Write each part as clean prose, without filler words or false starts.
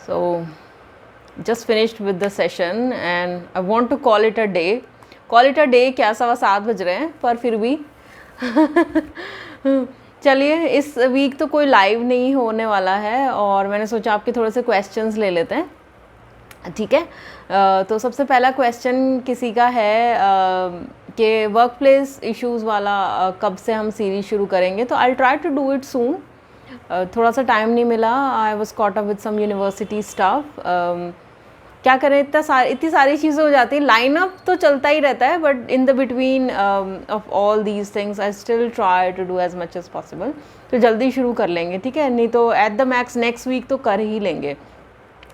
So, just finished with the session and I want to call it a day. Call it a day क्या 7:15 बज रहे हैं पर फिर भी चलिए, इस वीक तो कोई लाइव नहीं होने वाला है और मैंने सोचा आपके थोड़े से क्वेश्चंस ले लेते हैं, ठीक है। तो सबसे पहला क्वेश्चन किसी का है कि वर्क प्लेस इशूज़ वाला कब से हम सीरीज शुरू करेंगे। तो I try to do it soon, थोड़ा सा टाइम नहीं मिला, I was caught up with some university staff. क्या करें, इतनी सारी चीज़ें हो जाती हैं, लाइनअप तो चलता ही रहता है, but in the between of all these things I still try to do as much as possible. तो जल्दी शुरू कर लेंगे, ठीक है, नहीं तो at the max next week तो कर ही लेंगे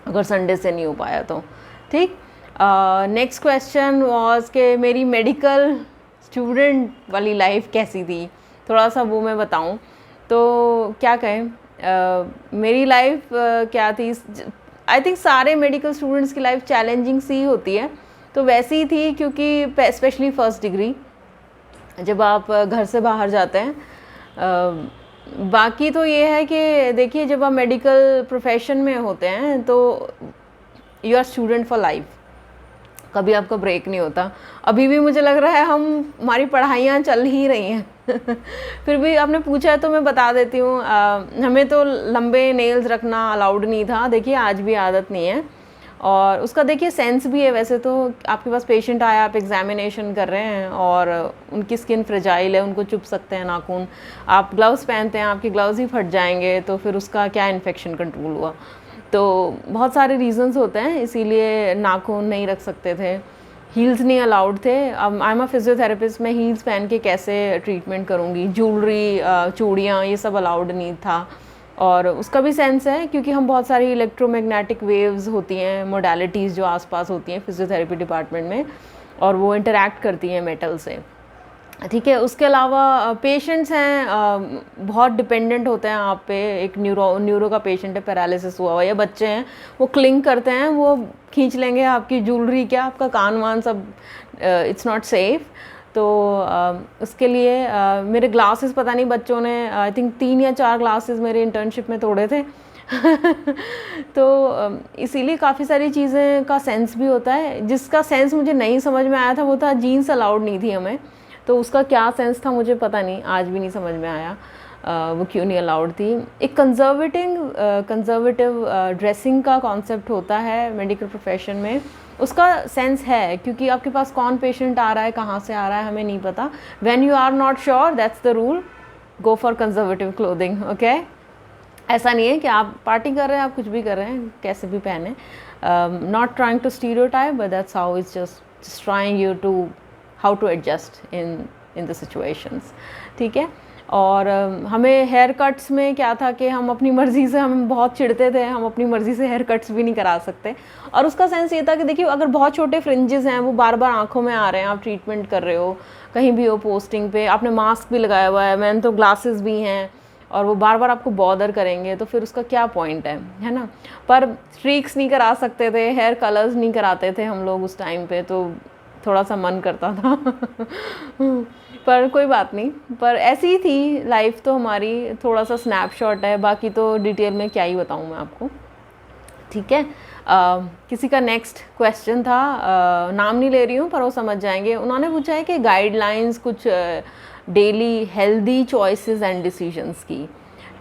अगर संडे से नहीं हो पाया तो, ठीक। नेक्स्ट क्वेश्चन वॉज कि मेरी मेडिकल स्टूडेंट वाली लाइफ कैसी थी, थोड़ा सा वो मैं बताऊं। तो क्या कहें, मेरी लाइफ क्या थी, आई थिंक सारे मेडिकल स्टूडेंट्स की लाइफ चैलेंजिंग सी होती है, तो वैसी ही थी, क्योंकि स्पेशली फर्स्ट डिग्री जब आप घर से बाहर जाते हैं। बाकी तो ये है कि देखिए, जब आप मेडिकल प्रोफेशन में होते हैं तो you are student for life, कभी आपका ब्रेक नहीं होता। अभी भी मुझे लग रहा है हमारी पढ़ाइयाँ चल ही रही हैं फिर भी आपने पूछा है तो मैं बता देती हूँ। हमें तो लंबे नेल्स रखना अलाउड नहीं था, देखिए आज भी आदत नहीं है, और उसका देखिए सेंस भी है। वैसे तो आपके पास पेशेंट आया, आप एग्जामिनेशन कर रहे हैं और उनकी स्किन फ्रेजाइल है, उनको चुभ सकते हैं नाखून, आप ग्लव्स पहनते हैं, आपके ग्लव्स ही फट जाएंगे, तो फिर उसका क्या इन्फेक्शन कंट्रोल हुआ। तो बहुत सारे रीजंस होते हैं, इसीलिए नाखून नहीं रख सकते थे, हील्स नहीं अलाउड थे। अब आई एम अ फिजियोथेरेपिस्ट, मैं हील्स पहन के कैसे ट्रीटमेंट करूँगी, ज्वेलरी, चूड़ियाँ, ये सब अलाउड नहीं था। और उसका भी सेंस है, क्योंकि हम बहुत सारी इलेक्ट्रोमैग्नेटिक वेव्स होती हैं, मोडालिटीज़ जो आसपास होती हैं फिजियोथेरेपी डिपार्टमेंट में, और वो इंटरैक्ट करती हैं मेटल से, ठीक है। उसके अलावा पेशेंट्स हैं, बहुत डिपेंडेंट होते हैं आप पे। एक न्यूरो का पेशेंट है, पैरालिसिस हुआ हुआ, या बच्चे हैं वो क्लिंग करते हैं, वो खींच लेंगे आपकी ज्वेलरी, क्या आपका कान वान सब, इट्स नॉट सेफ। तो उसके लिए मेरे ग्लासेस, पता नहीं बच्चों ने आई थिंक 3 या 4 ग्लासेस मेरे इंटर्नशिप में तोड़े थे तो इसीलिए काफ़ी सारी चीज़ें का सेंस भी होता है। जिसका सेंस मुझे नहीं समझ में आया था वो था जीन्स अलाउड नहीं थी हमें, तो उसका क्या सेंस था मुझे पता नहीं, आज भी नहीं समझ में आया वो क्यों नहीं अलाउड थी। एक कंजर्वेटिव ड्रेसिंग का कॉन्सेप्ट होता है मेडिकल प्रोफेशन में, उसका सेंस है, क्योंकि आपके पास कौन पेशेंट आ रहा है, कहाँ से आ रहा है, हमें नहीं पता। When you are not sure, that's the rule, go for conservative clothing, okay. ऐसा नहीं है कि आप पार्टी कर रहे हैं, आप कुछ भी कर रहे हैं, कैसे भी पहने, not trying to stereotype, but that's how it's just trying you to how to adjust in the situations, ठीक है। और हमें हेयर कट्स में क्या था कि हम अपनी मर्ज़ी से, हम बहुत चिढ़ते थे, हम अपनी मर्ज़ी से हेयर कट्स भी नहीं करा सकते। और उसका सेंस ये था कि देखिए, अगर बहुत छोटे फ्रिंजेस हैं, वो बार बार आंखों में आ रहे हैं, आप ट्रीटमेंट कर रहे हो, कहीं भी हो पोस्टिंग पे, आपने मास्क भी लगाया हुआ है, मैंने तो ग्लासेस भी हैं, और वो बार बार आपको बॉदर करेंगे, तो फिर उसका क्या पॉइंट है ना। पर स्ट्रीक्स नहीं करा सकते थे, हेयर कलर्स नहीं कराते थे हम लोग उस टाइम पे, तो थोड़ा सा मन करता था पर कोई बात नहीं, पर ऐसी ही थी लाइफ तो हमारी, थोड़ा सा स्नैपशॉट है, बाकी तो डिटेल में क्या ही बताऊँ मैं आपको, ठीक है। किसी का नेक्स्ट क्वेश्चन था, नाम नहीं ले रही हूँ पर वो समझ जाएंगे। उन्होंने पूछा है कि गाइडलाइंस कुछ daily healthy choices and decisions की,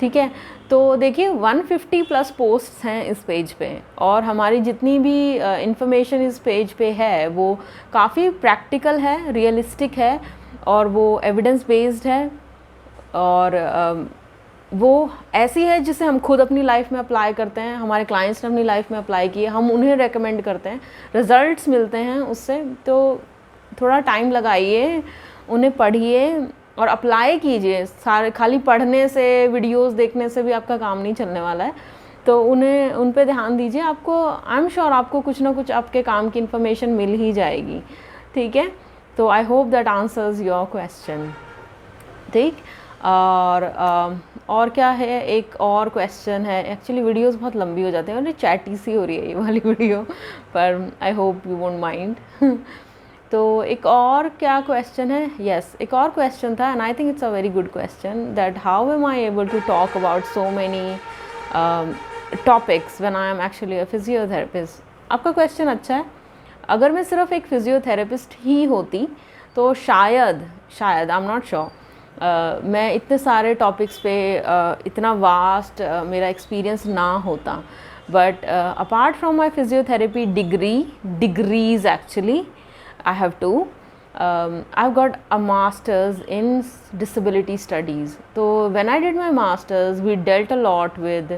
ठीक है। तो देखिए 150 प्लस पोस्ट्स हैं इस पेज पे, और हमारी जितनी भी इंफॉर्मेशन इस पेज पे है वो काफ़ी प्रैक्टिकल है, रियलिस्टिक है, और वो एविडेंस बेस्ड है, और वो ऐसी है जिसे हम खुद अपनी लाइफ में अप्लाई करते हैं, हमारे क्लाइंट्स ने अपनी लाइफ में अप्लाई किए, हम उन्हें रेकमेंड करते हैं, रिजल्ट्स मिलते हैं उससे। तो थोड़ा टाइम लगाइए, उन्हें पढ़िए और अप्लाई कीजिए। सारे खाली पढ़ने से, वीडियोस देखने से भी आपका काम नहीं चलने वाला है, तो उन पे ध्यान दीजिए। आपको, आई एम श्योर आपको कुछ ना कुछ आपके काम की इन्फॉर्मेशन मिल ही जाएगी, ठीक है। तो आई hope that answers your question, ठीक। और क्या है, एक और क्वेश्चन है, एक्चुअली वीडियोस बहुत लंबी हो जाती हैं और चैटी सी हो रही है ये वाली वीडियो, पर I hope you won't mind तो एक और क्या क्वेश्चन है, यस एक और क्वेश्चन था, and I think it's a very good question, that how am I able to talk about so many topics when I am actually a physiotherapist. आपका question अच्छा है। अगर मैं सिर्फ एक फिजियोथेरेपिस्ट ही होती तो शायद आई एम नॉट श्योर मैं इतने सारे टॉपिक्स पे इतना वास्ट मेरा एक्सपीरियंस ना होता। But apart from my physiotherapy degrees actually I have two. I've got a master's in disability studies. So when I did my master's, we dealt a lot with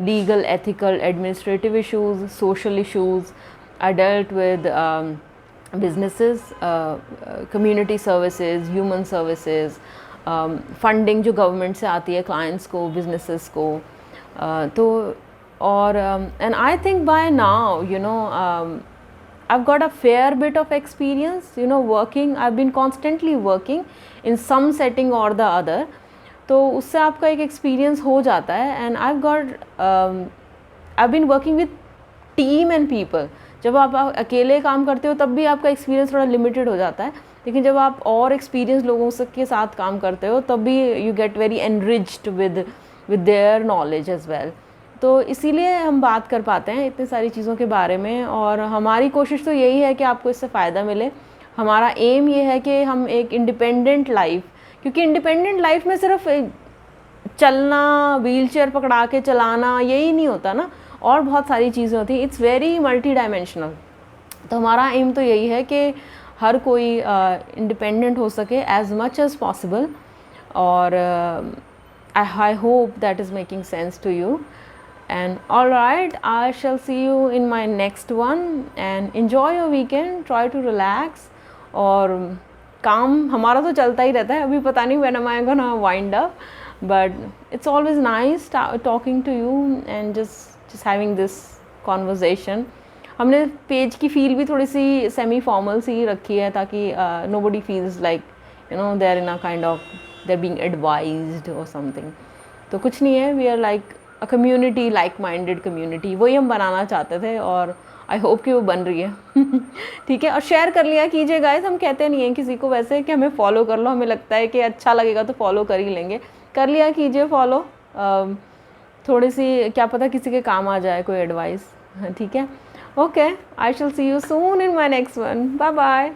legal, ethical, administrative issues, social issues. I dealt with businesses, community services, human services, funding जो government से आती है clients को, businesses को. तो और and I think by now, you know, I've got a fair bit of experience, you know, working. I've been constantly working in some setting or the other. तो उससे आपका एक experience हो जाता है and I've been working with team and people. जब आप अकेले काम करते हो तब भी आपका experience थोड़ा limited हो जाता है, लेकिन जब आप और experience लोगों के साथ काम करते हो तब भी you get very enriched with their knowledge as well. तो इसीलिए हम बात कर पाते हैं इतनी सारी चीज़ों के बारे में और हमारी कोशिश तो यही है कि आपको इससे फ़ायदा मिले। हमारा एम ये है कि हम एक इंडिपेंडेंट लाइफ, क्योंकि इंडिपेंडेंट लाइफ में सिर्फ चलना, व्हीलचेयर पकड़ा के चलाना यही नहीं होता ना, और बहुत सारी चीज़ें होती हैं। It's very multi dimensional. तो हमारा एम तो यही है कि हर कोई इंडिपेंडेंट हो सके एज मच एज़ पॉसिबल। और I hope that is making sense to you. And alright, I shall see you in my next one and enjoy your weekend. Try to relax. और काम हमारा तो चलता ही रहता है, अभी पता नहीं when am I gonna wind up, but it's always nice talking to you and just having this conversation. हमने पेज की फील भी थोड़ी सी सेमी फॉर्मल सी रखी है ताकि nobody feels like you know they're in a kind of they're being advised or something. तो कुछ नहीं है, we are like a community, like minded community, वही हम बनाना चाहते थे और आई होप कि वो बन रही है। ठीक है, और शेयर कर लिया कीजिए गाइस। हम कहते नहीं हैं किसी को वैसे कि हमें फॉलो कर लो, हमें लगता है कि अच्छा लगेगा तो फॉलो कर ही लेंगे। कर लिया कीजिए फॉलो, थोड़ी सी क्या पता किसी के काम आ जाए कोई एडवाइस। ठीक है, okay, I shall see you soon in my next one. Bye bye.